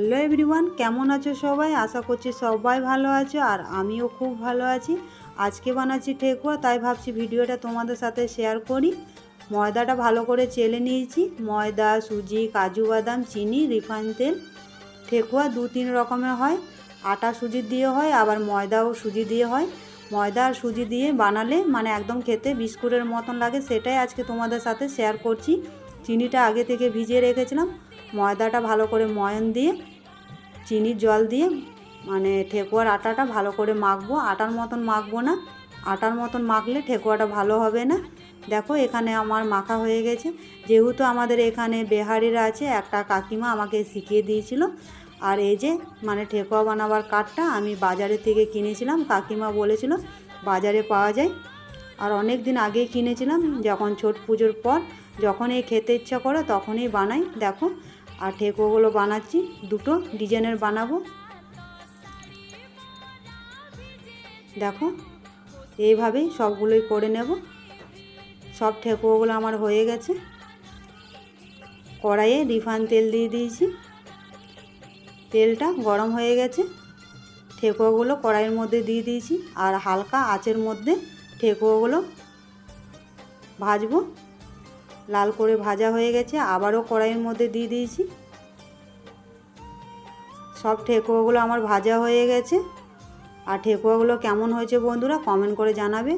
Hello everyone, কেমন আছো সবাই? আশা করছি সবাই ভালো আছো আর আমিও খুব ভালো আছি। আজকে বানাচ্ছি ঠেকুয়া, তাই ভাবছি ভিডিওটা তোমাদের সাথে শেয়ার করি। ময়দাটা ভালো করে চেলে নিয়েছি। ময়দা, সুজি, কাজু বাদাম, চিনি, রিফাইন তেল। ঠেকুয়া দু তিন রকমের হয়, আটা সুজি দিয়ে হয়, আবার ময়দা ও সুজি দিয়ে হয়। ময়দা আর সুজি দিয়ে বানালে মানে একদম খেতে বিস্কুটের মতন লাগে, সেটাই আজকে তোমাদের সাথে শেয়ার করছি। চিনিটা আগে থেকে ভিজিয়ে রেখেছিলাম। ময়দাটা ভালো করে ময়ান দিয়ে চিনির জল দিয়ে মানে ঠেকুয়ার আটাটা ভালো করে মাখবো। আটার মতন মাখবো না, আটার মতন মাখলে ঠেকুয়াটা ভালো হবে না। দেখো এখানে আমার মাখা হয়ে গেছে। যেহেতু আমাদের এখানে বিহারিরা আছে, একটা কাকিমা আমাকে শিখিয়ে দিয়েছিল। আর এই যে মানে ঠেকুয়া বানাবার কাঠটা আমি বাজারের থেকে কিনেছিলাম, কাকিমা বলেছিল বাজারে পাওয়া যায়। আর অনেক দিন আগেই কিনেছিলাম, যখন ছট পুজোর পর যখনই খেতে ইচ্ছা করে তখনই বানাই। দেখো আর ঠেকুয়াগুলো বানাচ্ছি, দুটো ডিজাইনের বানাবো। দেখো এইভাবেই সবগুলোই করে নেব। সব ঠেকুয়াগুলো আমার হয়ে গেছে। কড়াইয়ে রিফাইন তেল দিয়ে দিয়েছি, তেলটা গরম হয়ে গেছে। ঠেকুয়াগুলো কড়াইয়ের মধ্যে দিয়ে দিয়েছি আর হালকা আঁচের মধ্যে ঠেকুয়াগুলো ভাজবো। লাল করে ভাজা হয়ে গেছে, আবারও কড়াইয়ের মধ্যে দিয়ে দিয়েছি। সব ঠেকুয়াগুলো আমার ভাজা হয়ে গেছে। আর ঠেকুয়াগুলো কেমন হয়েছে বন্ধুরা কমেন্ট করে জানাবে।